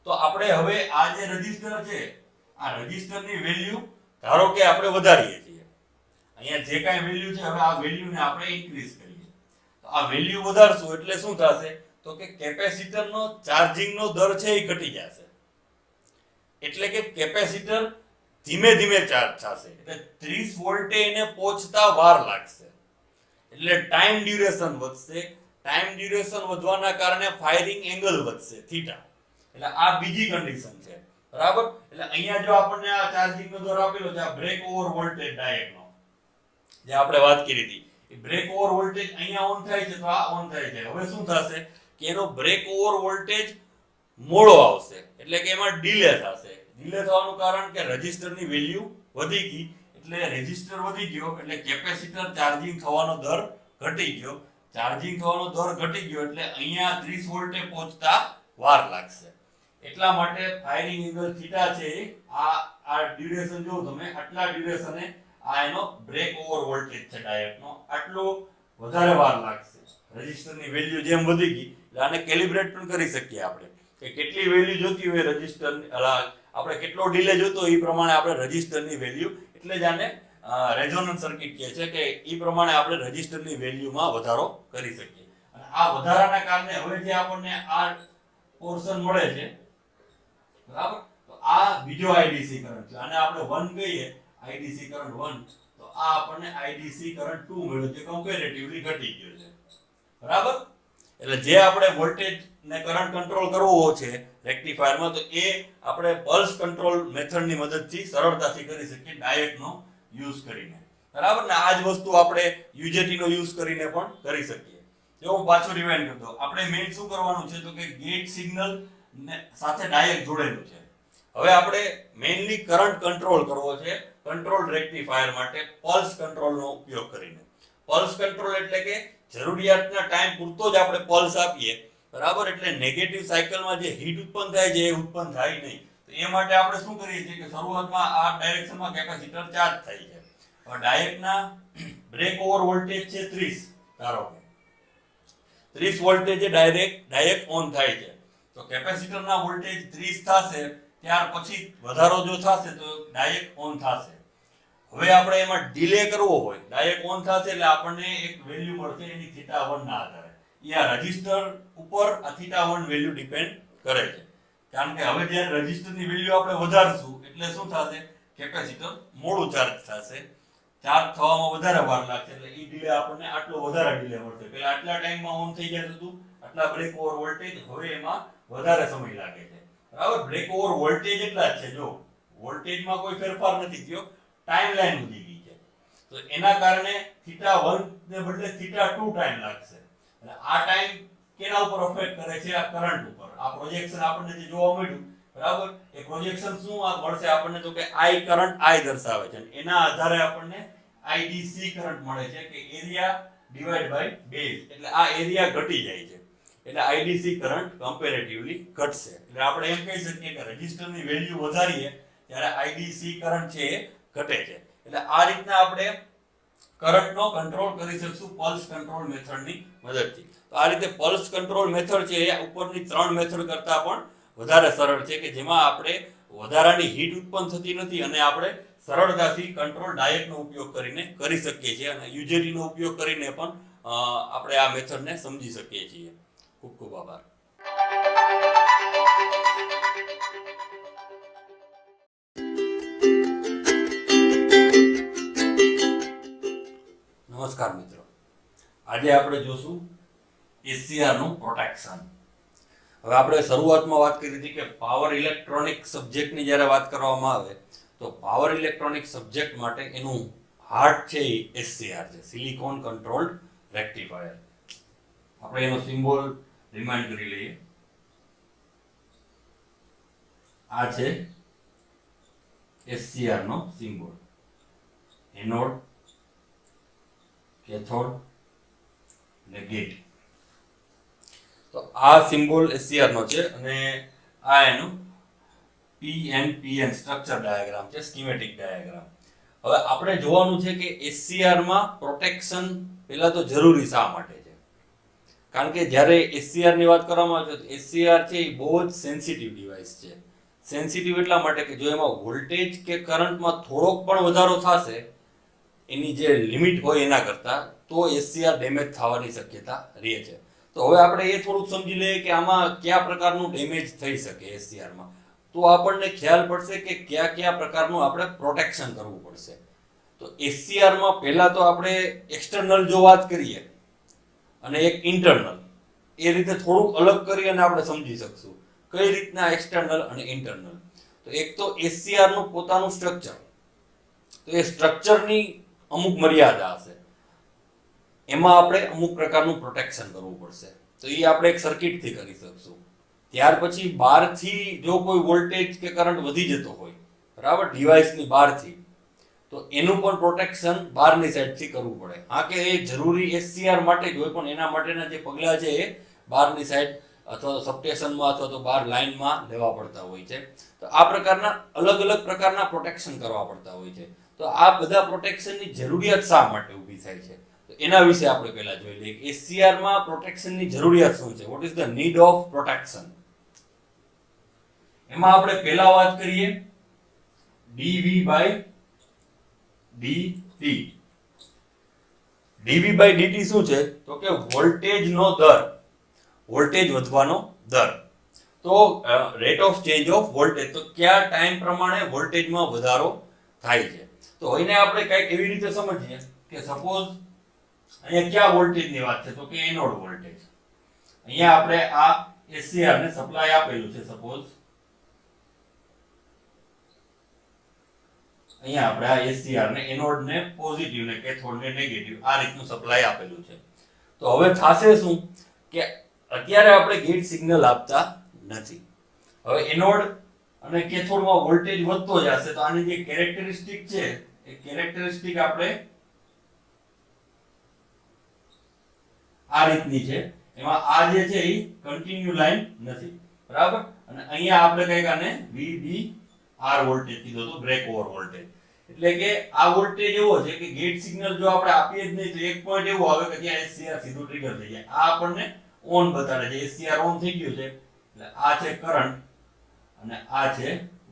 તો આપણે હવે આ જે રજિસ્ટર છે, આ રજિસ્ટરની વેલ્યુ ધારો કે આપણે વધારીએ છીએ. અહીંયા જે કાંઈ વેલ્યુ છે હવે આ વેલ્યુને આપણે ઇન્ક્રીઝ કરીએ. તો આ વેલ્યુ વધારશું એટલે શું થશે? તો કે કેપેસિટરનો ચાર્જિંગનો દર છે એ ઘટી જશે. એટલે કે કેપેસિટર ધીમે ધીમે ચાર્જ થશે. એટલે 30 વોલ્ટે એને પહોંચતા વાર લાગશે. એટલે ટાઈમ ડ્યુરેશન વધશે. ટાઈમ ડ્યુરેશન વધવાના કારણે ફાયરિંગ એંગલ વધશે θ. એટલે આ બીજી કન્ડિશન છે, બરાબર? એટલે અહીંયા જો આપણને આ ચાર્જિંગનો દર આપેલો છે, આ બ્રેકઓવર વોલ્ટેજ ડાયોડનો જે આપણે વાત કરી હતી, એ બ્રેકઓવર વોલ્ટેજ અહીંયા ઓન થાય છે તો આ ઓન થાય છે. હવે શું થશે કે એનો બ્રેકઓવર વોલ્ટેજ મોડો આવશે, એટલે કે એમાં ડીલે થશે. ડીલે થવાનું કારણ કે રેઝિસ્ટરની વેલ્યુ વધી ગઈ, એટલે રેઝિસ્ટર વધી ગયો એટલે કેપેસિટર ચાર્જિંગ થવાનો દર ઘટી ગયો. ચાર્જિંગ થવાનો દર ઘટી ગયો એટલે અહીંયા 30 વોલ્ટે પહોંચતા વાર લાગશે. એટલા માટે ફાયરિંગ એંગલ થીટા છે આ ડ્યુરેશન જો તમે આટલા ડ્યુરેશને આ એનો બ્રેકઓવર વોલ્ટેજ છે ડાયોડનો, આટલો વધારે વાર લાગશે. રેઝિસ્ટરની વેલ્યુ જેમ વધી ગઈ એટલે આને કેલિબ્રેટ પણ કરી શકીએ આપણે કે કેટલી વેલ્યુ જોતી હોય રેઝિસ્ટર, આપણે કેટલો ડિલે જોતો એ પ્રમાણે આપણે રેઝિસ્ટરની વેલ્યુ, એટલે જ આને રેઝોનન્સ સર્કિટ કહે છે કે એ પ્રમાણે આપણે રેઝિસ્ટરની વેલ્યુમાં વધારો કરી શકીએ. અને આ વધારાના કારણે હવે જે આપણને આ પોર્શન મળે છે, બરાબર? તો આ બીજો IDC કરંટ છે. આને આપણે 1 કહીએ, IDC કરંટ 1. તો આ આપણને IDC કરંટ 2 મળ્યો જે કમ્પેરેટિવલી ઘટી ગયો છે, બરાબર? એટલે જે આપણે વોલ્ટેજ ને કરંટ કંટ્રોલ કરવો છે રેક્ટિફાયરમાં તો એ આપણે પલ્સ કંટ્રોલ મેથડની મદદથી સરળતાથી કરી શકીએ ડાયોડનો યુઝ કરીને, બરાબર? ને આ જ વસ્તુ આપણે UJT નો યુઝ કરીને પણ કરી શકીએ. જો હું પાછું રિવાઇન્ડ કરતો, આપણે મેઇન શું કરવાનું છે તો કે ગેટ સિગ્નલ સાથે ડાયોડ જોડેલું છે. હવે આપણે મેઇનલી કરંટ કંટ્રોલ કરવો છે કંટ્રોલ રેક્ટિફાયર માટે પલ્સ કંટ્રોલનો ઉપયોગ કરીને. પલ્સ કંટ્રોલ એટલે કે જરૂરિયાતના ટાઈમ પૂરતો જ આપણે પલ્સ આપીએ, બરાબર, એટલે નેગેટિવ સાયકલમાં જે હીટ ઉત્પન્ન થાય છે એ ઉત્પન્ન થાય નહીં. તો એ માટે આપણે શું કરીએ છીએ કે શરૂઆતમાં આ ડાયરેક્શનમાં કેપેસિટર ચાર્જ થાય છે. હવે ડાયોડના બ્રેક ઓવર વોલ્ટેજ છે 30, ધારો કે 30 વોલ્ટેજે ડાયરેક્ટ ઓન થાય છે. તો કેપેસિટરના વોલ્ટેજ 30 થશે, ત્યાર પછી વધારો જો થશે તો ડાયરેક્ટ ઓન થશે. હવે આપણે એમાં ડિલે કરવો હોય, ડાયરેક્ટ ઓન થશે એટલે આપણને એક વેલ્યુ મળશે એની θ1 ના આધારે. આ રેઝિસ્ટર ઉપર આ θ1 વેલ્યુ ડિપેન્ડ કરે છે. કારણ કે હવે જ્યારે રેઝિસ્ટરની વેલ્યુ આપણે વધારશું એટલે શું થશે, કેપેસિટર મોડું ચાર્જ થશે, ચાર્જ થવામાં વધારે વાર લાગશે, એટલે એ ડિલે આપણને આટલો વધારે ડિલે મળશે. પહેલા આટલા ટાઈમમાં ઓન થઈ જતું હતું, આટલા બ્રેક ઓવર વોલ્ટેજ, હવે એમાં વધારે સમય લાગે છે, બરાબર. બ્રેક ઓવર વોલ્ટેજ એટલા જ છે, જો વોલ્ટેજમાં કોઈ ફેરફાર નથી થયો, ટાઈમ લાઈન વધી ગઈ છે. તો એના કારણે θ1 ને બદલે θ2 ટાઈમ લાગશે. એટલે આ ટાઈમ કેના ઉપર અફેક્ટ કરે છે, આ કરંટ ઉપર. આ પ્રોજેક્શન આપણને જે જોવા મળ્યું, બરાબર, એ પ્રોજેક્શન શું મળશે આપણને, તો કે I કરંટ I દર્શાવે છે. એના આધારે આપણને IDC કરંટ મળે છે કે એરિયા ડિવાઇડ બાય બેઝ. એટલે આ એરિયા ઘટી જાય છે, એટલે IDC કરંટ કમ્પેરેટિવલી ઘટશે. એટલે આપણે એમ કહી શકીએ કે રેઝિસ્ટરની વેલ્યુ વધારીએ ત્યારે IDC કરંટ છે એ ઘટે છે. એટલે આ રીતના આપણે કરંટનો કંટ્રોલ કરી શકશું પલ્સ કંટ્રોલ મેથડની મદદથી. તો આ રીતે પલ્સ કંટ્રોલ મેથડ છે એ ઉપરની 3 મેથડ કરતાં પણ વધારે સરળ છે, કે જેમાં આપણે વધારાની હીટ ઉત્પન્ન થતી નથી અને આપણે સરળતાથી કંટ્રોલ ડાયોડનો ઉપયોગ કરીને કરી શકીએ છીએ, અને યુજેટીનો ઉપયોગ કરીને પણ આપણે આ મેથડને સમજી શકીએ છીએ. ખૂબ ખૂબ આભાર. નમસ્કાર મિત્રો, આજે આપણે જોશું SCR નું પ્રોટેક્શન. હવે આપણે શરૂઆતમાં વાત કરી હતી કે પાવર ઇલેક્ટ્રોનિક સબ્જેક્ટની જ્યારે વાત કરવામાં આવે તો પાવર ઇલેક્ટ્રોનિક સબ્જેક્ટ માટે એનું હાર્ટ છે એ SCR છે, સિલિકોન કંટ્રોલ્ડ રેક્ટિફાયર. આપણે એનો સિમ્બોલ રિમાઇન્ડ કરી લઈએ. આ છે SCR નો સિમ્બોલ, એનોડ, કેથોડ અને ગેટ. તો આ સિમ્બોલ SCR નો છે અને આ એનું PNPN સ્ટ્રક્ચર ડાયાગ્રામ છે, સ્કીમેટિક ડાયાગ્રામ. હવે આપણે જોવાનું છે કે SCR માં પ્રોટેક્શન પહેલા તો જરૂરી શા માટે છે. કારણ કે જ્યારે SCR ની વાત કરવામાં આવે તો SCR છે એ બહુ જ સેન્સિટિવ ડિવાઇસ છે. સેન્સિટિવ એટલા માટે કે જો એમાં વોલ્ટેજ કે કરંટમાં થોડોક પણ વધારો થશે એની જે લિમિટ હોય એના કરતાં, તો SCR ડેમેજ થવાની શક્યતા રહે છે. તો હવે આપણે એ થોડુંક સમજી લઈએ કે આમાં કયા પ્રકારનું ડેમેજ થઈ શકે SCR માં. તો આપણને ખ્યાલ પડશે કે કયા કયા પ્રકારનું આપણે પ્રોટેક્શન કરવું પડશે. તો SCR માં પહેલા તો આપણે એક્સટર્નલ જો વાત કરીએ અને એક ઇન્ટરનલ, એ રીતે થોડુંક અલગ કરી અને આપણે સમજી શકશું કઈ રીતના એક્સટર્નલ અને ઇન્ટરનલ. તો એક તો SCR નું પોતાનું સ્ટ્રક્ચર, તો એ સ્ટ્રક્ચરની અમુક મર્યાદા હશે, એમાં આપણે અમુક પ્રકારનું પ્રોટેક્શન કરવું પડશે. તો એ આપણે એક સર્કિટથી કરી શકશું. ત્યાર પછી બહારથી જો કોઈ વોલ્ટેજ કે કરંટ વધી જતો હોય, બરાબર, ડિવાઇસની બહારથી, તો એનું પણ પ્રોટેક્શન બહારની સાઈડથી કરવું પડે. હા, કે એ જરૂરી SCR માટે જ હોય, પણ એના માટેના જે પગલાં છે એ બહારની સાઈડ અથવા તો સબસ્ટેશનમાં અથવા તો બહાર લાઇનમાં લેવા પડતા હોય છે. તો આ પ્રકારના અલગ અલગ પ્રકારના પ્રોટેક્શન કરવા પડતા હોય છે. તો આ બધા પ્રોટેક્શનની જરૂરિયાત શા માટે ઊભી થાય છે, તો એના વિશે આપણે પહેલા જોઈ લઈએ. SCR માં પ્રોટેક્શનની જરૂરિયાત શું છે, what is the need of protection. એમાં આપણે પહેલા વાત કરીએ dV/dt. dV/dt શું છે, તો કે વોલ્ટેજનો દર, વોલ્ટેજ વધવાનો દર. તો rate of change of voltage, તો કયા ટાઈમ પ્રમાણે વોલ્ટેજમાં વધારો થાય છે. તો એને આપણે કંઈક એવી રીતે સમજીએ કે સપોઝ અહીંયા કયા વોલ્ટેજની વાત છે, તો કે એનોડ વોલ્ટેજ. અહીંયા આપણે આ SCR ને સપ્લાય આપેલું છે, સપોઝ અહીંયા આપણે આ SCR ને એનોડ ને પોઝિટિવ ને કેથોડ ને નેગેટિવ આ રીતનું સપ્લાય આપેલું છે. તો હવે થશે શું કે અત્યારે આપણે ગેટ સિગ્નલ આપતા નથી. હવે એનોડ અને કેથોડમાં વોલ્ટેજ વધતો જશે, તો આની જે કેરેક્ટરિસ્ટિક છે એ કેરેક્ટરિસ્ટિક આપણે આ રીતની છે, એમાં આ જે છે એ કન્ટિન્યુ લાઈન નથી, બરાબર. અને અહીંયા આપણે કંઈક આને VBR વોલ્ટેજ કીધો તો બ્રેક ઓવર વોલ્ટેજ. એટલે કે આ વોલ્ટેજ એવો છે કે ગેટ સિગ્નલ જો આપણે આપીએ જ નહીં તો એક પોઈન્ટ એવો આવે કે ત્યાં SCR સીધું ટ્રિગર થઈ જાય. આ આપણને ઓન બતાડે છે, SCR ઓન થઈ ગયું છે. એટલે આ છે કરંટ અને આ છે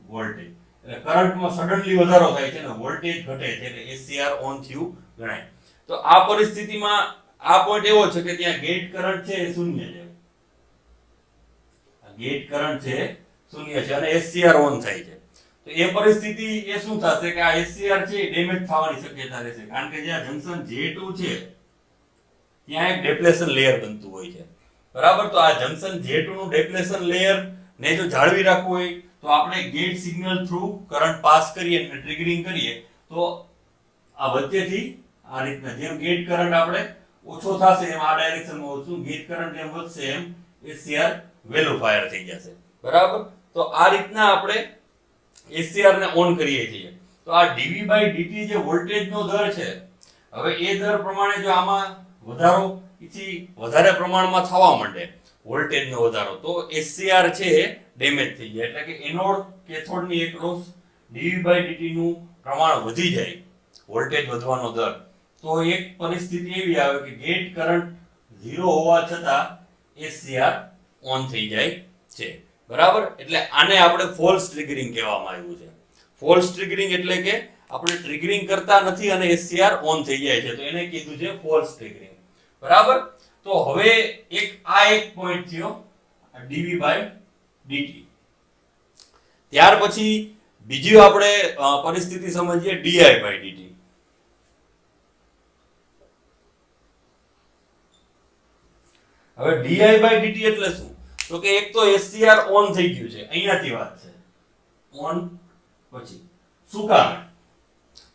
વોલ્ટેજ. એટલે કરંટમાં સડનલી વધારો થાય છે અને વોલ્ટેજ ઘટે છે, એટલે SCR ઓન થયું ગણાય. તો આ પરિસ્થિતિમાં આ પોઈન્ટ એવો છે કે ત્યાં ગેટ કરંટ છે એ શૂન્ય છે. ગેટ કરંટ છે શૂન્ય છે અને SCR ઓન થાય છે. તો એ પરિસ્થિતિ એ શું થશે કે આ SCR છે એ ડેમેજ થવાની શક્યતા રહેશે, કારણ કે જ્યાં જંકશન J2 છે ત્યાં એક ડેપ્લેશન લેયર બનતું હોય છે, બરાબર. તો આ જંકશન J2 નું ડેપ્લેશન લેયર ને જો જાળવી રાખવું હોય તો આપણે gate signal through current pass કરીએ અને ટ્રિગરિંગ કરીએ તો આ વચ્ચેથી આ રીતના જેમ ગેટ કરંટ આપણે ઓછો થશે એમ આ ડાયરેક્શનમાં ઓછું, ગેટ કરંટ જેમ વધશે એમ SCR વેલ્યુ ફાયર થઈ જશે, બરાબર. તો આ રીતના આપણે SCR ને ઓન કરીએ છીએ. તો આ dV/dt જે વોલ્ટેજનો દર છે, હવે એ દર પ્રમાણે જો આમાં વધારો વધારે પ્રમાણમાં થવા માંડે વોલ્ટેજનો વધારો તો SCR છે ડેમેજ થઈ જાય. એટલે કે એનોડ કેથોડની એક્રોસ dV/dt નું પ્રમાણ વધી જાય, વોલ્ટેજ વધવાનો દર, તો એક પરિસ્થિતિ એવી આવે કે ગેટ કરંટ 0 હોવા છતાં SCR ઓન થઈ જાય છે, બરાબર. એટલે આને આપણે ફોલ્સ ટ્રિગરિંગ કહેવામાં આવ્યું છે. ફોલ્સ ટ્રિગરિંગ એટલે કે આપણે ટ્રિગરિંગ કરતા નથી અને SCR ઓન થઈ જાય છે, તો એને કીધું છે ફોલ્સ ટ્રિગરિંગ, બરાબર. તો હવે એક પોઈન્ટ થયો dV/dt. ત્યાર પછી બીજી આપણે પરિસ્થિતિ સમજીએ dI/dt. હવે dI/dt એટલે શું? તો કે એક તો SCR ઓન થઈ ગયું છે, અહીંયાથી વાત છે ઓન, પછી શું કામ?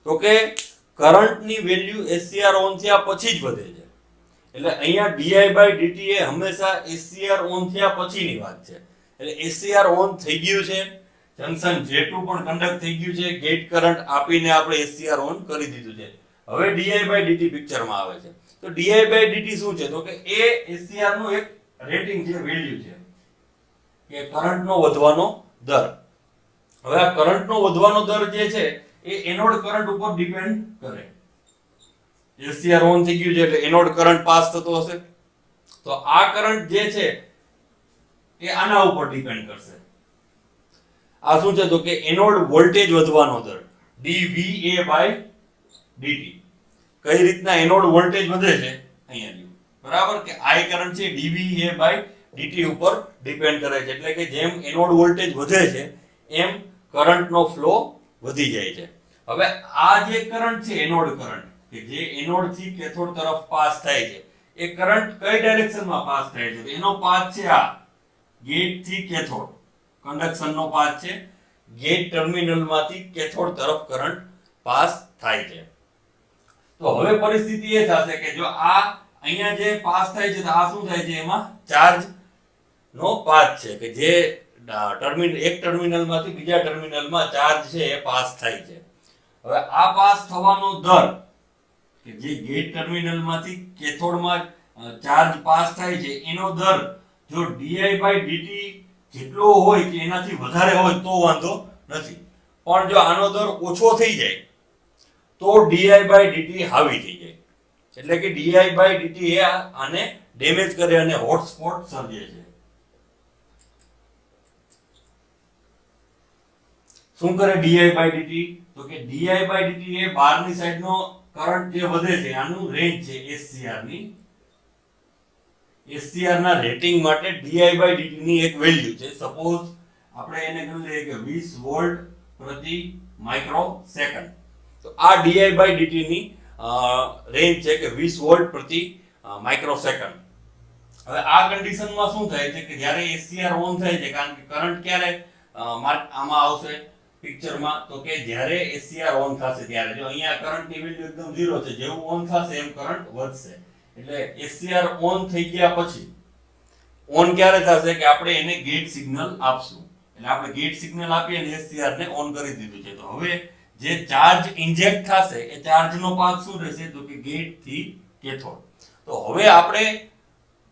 તો કે કરંટની વેલ્યુ SCR ઓન થયા પછી જ વધે છે. એટલે અહીંયા dI/dt એ હંમેશા SCR ઓન થયા પછીની વાત છે. એટલે SCR ઓન થઈ ગયું છે, જંકશન J2 પણ કન્ડક્ટ થઈ ગયું છે, ગેટ કરંટ આપીને આપણે SCR ઓન કરી દીધું છે. હવે dI/dt પિક્ચરમાં આવે છે. તો dI/dt શું છે? તો કે એ SCR નું એક રેટિંગ છે, વેલ્યુ છે કે કરંટનો વધવાનો દર. હવે આ કરંટનો વધવાનો દર જે છે એ એનોડ કરંટ ઉપર ડિપેન્ડ કરે. SCR ઓન થઈ ગયું છે એટલે એનોડ કરંટ પાસ થતો હશે, તો આ કરંટ જે છે એ આના ઉપર ડિપેન્ડ કરશે. આ શું છે? તો કે એનોડ વોલ્ટેજ વધવાનો દર dVA/dt. કઈ રીતના એનોડ વોલ્ટેજ વધે છે અહીંયા, બરાબર, કે I કરંટ છે dVA/dt ઉપર ડિપેન્ડ કરે છે. એટલે કે જેમ એનોડ વોલ્ટેજ વધે છે એમ કરંટનો ફ્લો વધી જાય છે. હવે આ જે કરંટ છે એનોડ કરંટ કે જે એનોડ થી કેથોડ તરફ પાસ થાય છે, એ કરંટ કઈ ડાયરેક્શનમાં પાસ થાય છે? તો એનો પાથ છે આ ગેટ થી કેથોડ, કન્ડક્શનનો પાથ છે. ગેટ ટર્મિનલમાંથી કેથોડ તરફ કરંટ પાસ થાય છે. તો હવે પરિસ્થિતિ એ થશે કે જો આ અહીંયા જે પાસ થાય છે તો આ શું થાય છે? એમાં ચાર્જ નો પાથ છે કે જે એક ટર્મિનલમાંથી બીજા ટર્મિનલમાં ચાર્જ છે એ પાસ થાય છે. હવે આ પાસ થવાનો દર કે જે ગેટ ટર્મિનલમાંથી કેથોડમાં ચાર્જ પાસ થાય છે એનો દર જો dI/dt જેટલો હોય કે એનાથી વધારે હોય તો વાંધો નથી, પણ જો આનો દર ઓછો થઈ જાય તો dI/dt હાવી થઈ જાય. એટલે કે dI/dt એ આને ડેમેજ કરે અને હોટસ્પોટ સર્જે છે. શું કરે dI/dt? તો કે dI/dt એ બહારની સાઈડનો કરંટ જે વધે છે આનું રેન્જ છે SCR ની. SCR ના રેટિંગ માટે dI/dt ની એક વેલ્યુ છે. સપોઝ આપણે એને ગણી લઈએ કે 20 વોલ્ટ પ્રતિ માઇક્રોસેકન્ડ. તો આ dI/dt ની રેન્જ છે કે 20 વોલ્ટ પ્રતિ માઇક્રોસેકન્ડ. હવે આ કન્ડિશનમાં શું થાય છે કે જ્યારે SCR ઓન થાય છે, કારણ કે કરંટ ક્યારે આમાં આવશે પિક્ચરમાં? તો કે જ્યારે SCR ઓન થશે ત્યારે. જો અહીંયા કરંટની વેલ્યુ એકદમ 0 છે, જેવું ઓન થશે એમ કરંટ વધશે. એટલે SCR ઓન થઈ ગયા પછી ઓન ક્યારે થશે કે આપણે એને ગેટ સિગ્નલ આપશું. એટલે આપણે ગેટ સિગ્નલ આપી અને SCR ને ઓન કરી દીધું છે. તો હવે જે ચાર્જ ઇન્જેક્ટ થશે એ ચાર્જનો પાથ શું રહેશે? તો કે ગેટ થી કેથોડ. તો હવે આપણે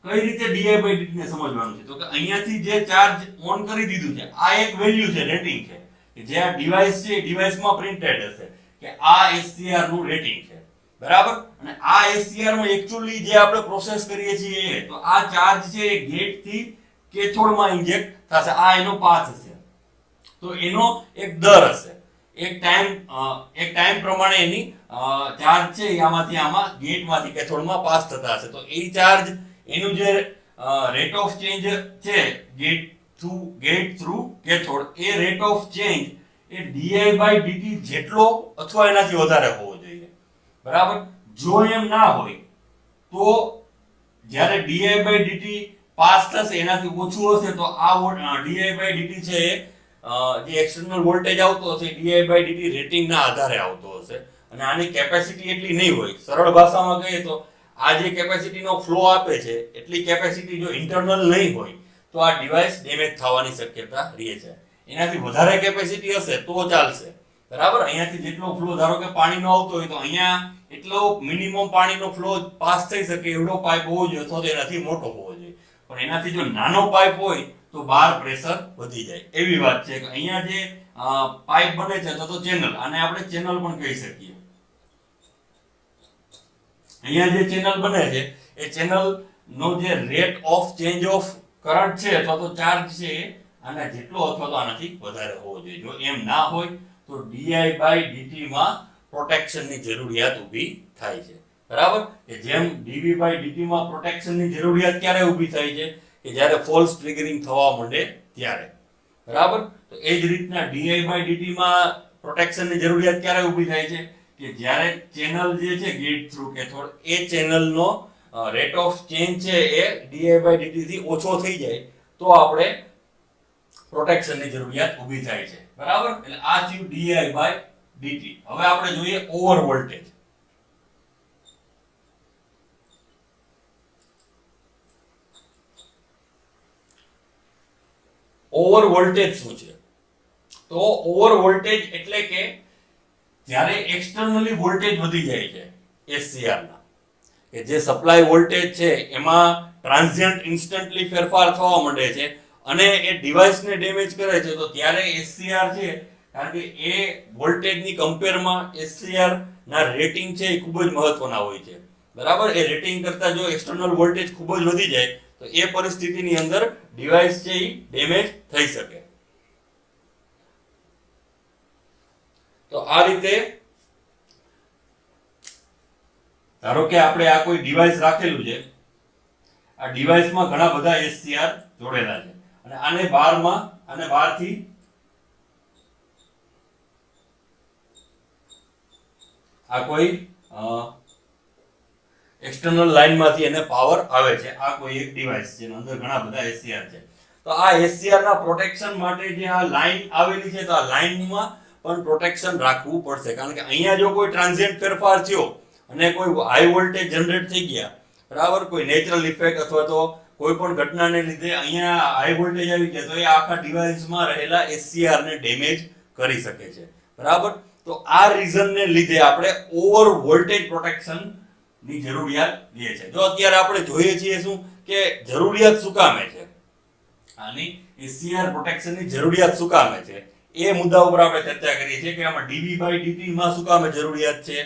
કઈ રીતે di/dt ને સમજવાનું છે તો કે અહીંયાથી જે ચાર્જ ઓન કરી દીધું છે આ એક વેલ્યુ છે, રેટિંગ છે કે જે આ ડિવાઇસ છે એ ડિવાઇસમાં પ્રિન્ટેડ હશે કે આ SCR નું રેટિંગ છે, બરાબર. અને આ SCR માં એક્ચ્યુઅલી જે આપણે પ્રોસેસ કરીએ છીએ તો આ ચાર્જ છે એ ગેટ થી કેથોડમાં ઇન્જેક્ટ થશે, આ એનો પાથ હશે. તો એનો એક દર હશે, એક ટાઈમ પ્રમાણે એની ચાર્જ છે એ આમાં ગેટમાંથી કેથોડમાં પાસ થતા હશે. તો એ ચાર્જ એનું જે રેટ ઓફ ચેન્જ છે ગેટ થ્રુ કેથોડ, એ રેટ ઓફ ચેન્જ એ di/dt જેટલો અથવા એનાથી વધારે હોવો જોઈએ, બરાબર. જો એમ ના હોય તો જ્યારે di/dt પાસ થશે એનાથી ઓછું હશે તો આ di/dt છે જે એક્સટર્નલ વોલ્ટેજ આવતો હશે di/dt રેટિંગના આધારે આવતો હશે અને આની કેપેસિટી એટલી નહીં હોય. સરળ ભાષામાં કહીએ તો આ જે કેપેસિટીનો ફ્લો આપે છે એટલી કેપેસિટી જો ઇન્ટરનલ નહીં હોય તો આ ડિવાઇસ ડેમેજ થવાની શક્યતા રહે છે. એનાથી વધારે કેપેસિટી હશે તો ચાલશે, બરાબર. અહીંયાથી જેટલો ફ્લો ધારો કે પાણીનો આવતો હોય તો અહીંયા એટલો મિનિમમ પાણીનો ફ્લો પાસ થઈ શકે એવડો પાઇપ હોવો જોઈએ અથવા તો એનાથી મોટો હોવો જોઈએ. પણ એનાથી જો નાનો પાઇપ હોય તો બહાર પ્રેશર વધી જાય, એવી વાત છે કે અહીંયા જે પાઇપ બને છે તો ચેનલ, આને આપણે ચેનલ પણ કહી શકીએ. અહીંયા જે ચેનલ બને છે એ ચેનલ નો જે rate of change of current છે અથવા તો ચાર્જ છે આના જેટલો અથવા તો આનાથી વધારે હોવો જોઈએ. જો એમ ના હોય તો di/dt માં પ્રોટેક્શનની જરૂરિયાત ઊભી થાય છે, બરાબર. કે જેમ dv/dt માં પ્રોટેક્શનની જરૂરિયાત ક્યારે ઊભી થાય છે કે જ્યારે ફોલ્સ ટ્રિગરિંગ થવા માંડે ત્યારે, બરાબર. તો એ જ રીતના di/dt માં પ્રોટેક્શનની જરૂરિયાત ક્યારે ઊભી થાય છે કે જ્યારે ચેનલ જે છે ગેટ થ્રુ કેથોડ એ ચેનલનો રેટ ઓફ ચેન્જ છે એ di/dt થી ઓછો થઈ જાય તો આપણે પ્રોટેક્શનની જરૂરિયાત ઊભી થાય છે, બરાબર. એટલે આ થયું di/dt. હવે આપણે જોઈએ ઓવર વોલ્ટેજ. ઓવર વોલ્ટેજ શું છે? તો ઓવર વોલ્ટેજ એટલે કે જ્યારે એક્સટર્નલી વોલ્ટેજ વધી જાય છે SCR ના, કે જે સપ્લાય વોલ્ટેજ છે એમાં ટ્રાન્ઝિયન્ટ ઇન્સ્ટન્ટલી ફેરફાર થવા માંડે છે અને એ ડિવાઇસને ડેમેજ કરે છે તો ત્યારે SCR છે, કારણ કે એ વોલ્ટેજની કમ્પેરમાં SCR ના રેટિંગ છે એ ખૂબ જ મહત્વના હોય છે, બરાબર. એ રેટિંગ કરતા જો એક્સટર્નલ વોલ્ટેજ ખૂબ જ વધી જાય તો એ પરિસ્થિતિની અંદર ડિવાઇસ છે એ ડેમેજ થઈ શકે. તો આ રીતે ધારો કે આપણે આ કોઈ ડિવાઇસ રાખેલું છે, આ ડિવાઇસમાં ઘણા બધા SCR જોડેલા છે અને આને બહારથી આ કોઈ એક્સટર્નલ લાઇનમાંથી એને પાવર આવે છે. આ કોઈ એક ડિવાઇસ છે અંદર ઘણા બધા SCR છે. તો આ SCR ના પ્રોટેક્શન માટે જે આ લાઇન આવેલી છે તો આ લાઇનમાં પણ પ્રોટેક્શન રાખવું પડશે, કારણ કે અહીંયા જો કોઈ ટ્રાન્ઝિયન્ટ ફેરફાર થયો અને કોઈ હાઈ વોલ્ટેજ જનરેટ થઈ ગયા, બરાબર, કોઈ નેચરલ ઇફેક્ટ અથવા તો કોઈ પણ ઘટનાને લીધે અહીંયા હાઈ વોલ્ટેજ આવી ગયા તો એ આખા ડિવાઇસમાં રહેલા SCR ને ડેમેજ કરી શકે છે, બરાબર. તો આ રીઝનને લીધે આપણે ઓવર વોલ્ટેજ પ્રોટેક્શન ની જરૂરિયાત રહે છે. જો અત્યારે આપણે જોઈએ છીએ શું કે જરૂરિયાત શું કામે છે, આની SCR પ્રોટેક્શનની જરૂરિયાત શું કામે છે એ મુદ્દા ઉપર આપણે ચર્ચા કરીએ છીએ કે આમાં dv/dt માં શું કામે જરૂરિયાત છે,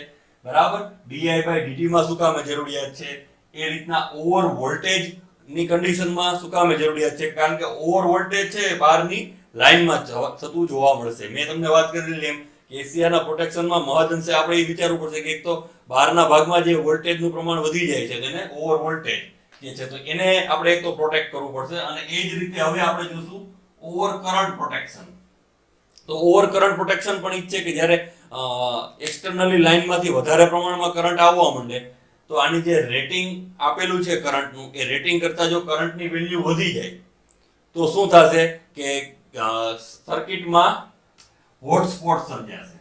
બરાબર, di/dt માં શું કામે જરૂરિયાત છે, એ રીતના ઓવર વોલ્ટેજ ની કન્ડિશનમાં શું કામે જરૂરિયાત છે, કારણ કે ઓવર વોલ્ટેજ છે બહારની લાઇનમાં થતું જોવા મળશે. મેં તમને વાત કરેલી એમ કે SCR ના પ્રોટેક્શનમાં મહદઅંશે આપણે એ વિચારવું પડશે કે એક તો બહારના ભાગમાં જે વોલ્ટેજનું પ્રમાણ વધી જાય છે તેને ઓવર વોલ્ટેજ કે છે તો એને આપણે એક તો પ્રોટેક્ટ કરવું પડશે અને એ જ રીતે હવે આપણે જોશું ઓવર કરંટ પ્રોટેક્શન. તો ઓવર કરંટ પ્રોટેક્શન પણ ઈ છે કે જ્યારે એક્સટર્નલી લાઇનમાંથી વધારે પ્રમાણમાં કરંટ આવવા માંડે તો આની જે રેટિંગ આપેલું છે કરંટનું એ રેટિંગ કરતા જો કરંટની વેલ્યુ વધી જાય તો શું થશે કે સર્કિટમાં હોટસ્પોટ સર્જાશે.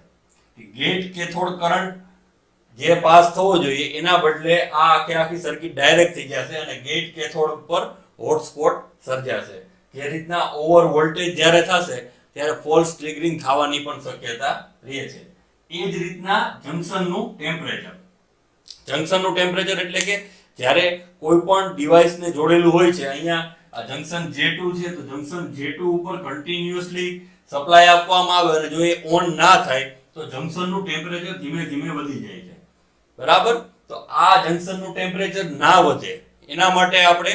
ગેટ કેથોડ કરંટ જે પાસ થવો જોઈએ એના બદલે આ આખી સર્કિટ ડાયરેક્ટ થઈ જશે અને ગેટ કેથોડ ઉપર હોટસ્પોટ સર્જાશે. જે રીતના ઓવર વોલ્ટેજ જ્યારે થશે ત્યારે ફોલ્સ ટ્રિગરિંગ થવાની પણ શક્યતા રહે છે. એ જ રીતના જંક્શનનું ટેમ્પરેચર એટલે કે જ્યારે કોઈ પણ ડિવાઇસને જોડેલું હોય છે, અહીંયા આ જંકશન J2 છે, તો જંકશન J2 ઉપર કન્ટિન્યુઅસલી સપ્લાય આપવામાં આવે અને જો એ ઓન ના થાય તો જંકશનનું ટેમ્પરેચર ધીમે ધીમે વધી જાય છે. બરાબર? તો આ જંકશનનું ટેમ્પરેચર ના વધે એના માટે આપણે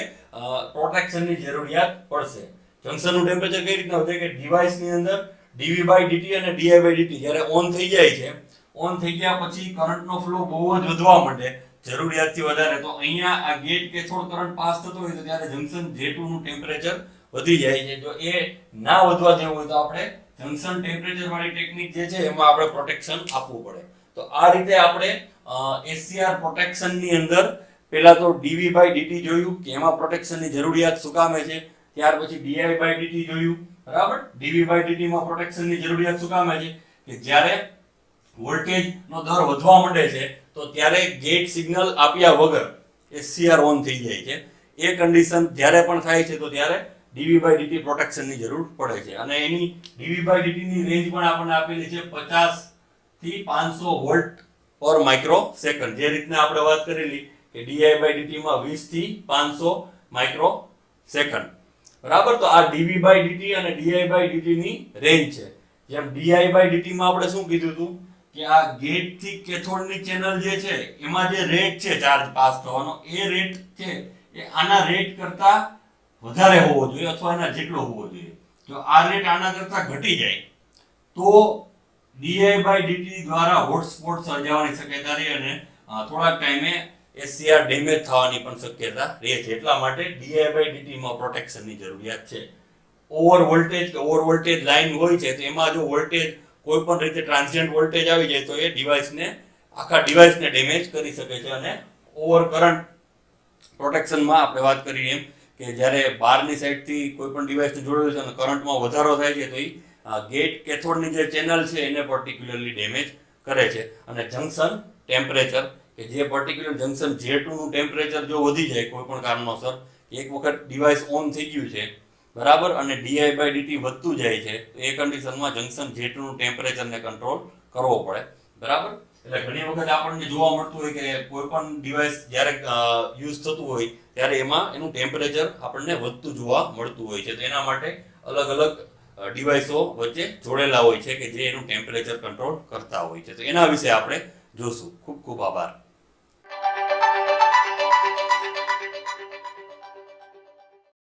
પ્રોટેક્શનની જરૂરિયાત પડશે. જંકશનનું ટેમ્પરેચર કઈ રીતના વધે કે ડિવાઇસની અંદર dV/dt અને di/dt જ્યારે ઓન થઈ જાય છે, ઓન થઈ ગયા પછી કરંટનો ફ્લો બહુ જ વધવા માંડે જરૂરિયાતથી વધારે, તો અહીંયા આ ગેટ કેથોડ કરંટ પાસ થતો હોય તો ત્યારે જંકશન J2 નું ટેમ્પરેચર વધી જાય છે. જો એ ના વધવા દેવું હોય તો આપણે જંકશન ટેમ્પરેચર વાળી ટેકનિક જે છે એમાં આપણે પ્રોટેક્શન આપવું પડે. તો આ રીતે આપણે SCR પ્રોટેક્શનની અંદર પહેલા તો dV/dt જોયું કે એમાં પ્રોટેક્શનની જરૂરિયાત શું કામે છે, ત્યાર પછી di/dt જોયું. બરાબર? dV/dt માં પ્રોટેક્શનની જરૂરિયાત શું કામે છે કે જ્યારે વોલ્ટેજ નો દર વધવા માંડે છે તો ત્યારે ગેટ સિગ્નલ આપ્યા વગર SCR ઓન થઈ જાય છે. એ કન્ડિશન જ્યારે પણ થાય છે તો ત્યારે dV/dt પ્રોટેક્શનની જરૂર પડે છે અને એની dV/dt ની રેન્જ પણ આપણને આપેલી છે 50 થી 500 વોલ્ટ પર માઇક્રો સેકન્ડ. જે રીતના આપણે વાત કરેલી કે di/dt માં 20 થી 500 માઇક્રો સેકન્ડ. બરાબર? તો આ dV/dt અને di/dt ની રેન્જ છે. જેમ di/dt માં આપણે શું કીધું હતું કે આ ગેટ થી કેથોડની ચેનલ જે છે એમાં જે રેટ છે ચાર્જ પાસ થવાનો, એ રેટ છે એ આના રેટ કરતા વધારે હોવો જોઈએ અથવા એના જેટલો હોવો જોઈએ. જો આ રેટ આના કરતા ઘટી જાય તો di/dt દ્વારા હોટસ્પોટ સર્જાવાની શક્યતા રહે અને થોડાક ટાઈમે SCR ડેમેજ થવાની પણ શક્યતા રહે છે. એટલા માટે di/dt માં પ્રોટેક્શનની જરૂરિયાત છે. ઓવર વોલ્ટેજ લાઈન હોય છે તો એમાં જો વોલ્ટેજ કોઈ પણ રીતે ટ્રાન્સિયન્ટ વોલ્ટેજ આવી જાય તો એ આખા ડિવાઇસને ડેમેજ કરી શકે છે. અને ઓવર કરંટ પ્રોટેક્શનમાં આપણે વાત કરી એમ કે જ્યારે બહારની સાઈડથી કોઈ પણ ડિવાઇસને જોડેલું છે અને કરંટમાં વધારો થાય છે તો એ ગેટ કેથોડની જે ચેનલ છે એને પર્ટિક્યુલરલી ડેમેજ કરે છે. અને જંકશન ટેમ્પરેચર કે જે પર્ટિક્યુલર જંકશન J2 નું ટેમ્પરેચર જો વધી જાય કોઈ પણ કારણોસર, એક વખત ડિવાઇસ ઓન થઈ ગયું છે, બરાબર, અને di/dt વધતું જાય છે તો એ કન્ડિશનમાં જંકશન J2 નું ટેમ્પરેચરને કંટ્રોલ કરવો પડે. બરાબર? એટલે ઘણી વખત આપણને જોવા મળતું હોય કે કોઈ પણ ડિવાઇસ જ્યારે યુઝ થતું હોય ત્યારે એમાં એનું ટેમ્પરેચર આપણને વધતું જોવા મળતું હોય છે. તો એના માટે અલગ અલગ ડિવાઇસો વચ્ચે જોડેલા હોય છે કે જે એનું ટેમ્પરેચર કંટ્રોલ કરતા હોય છે. તો એના વિશે આપણે જોશું. ખૂબ ખૂબ આભાર.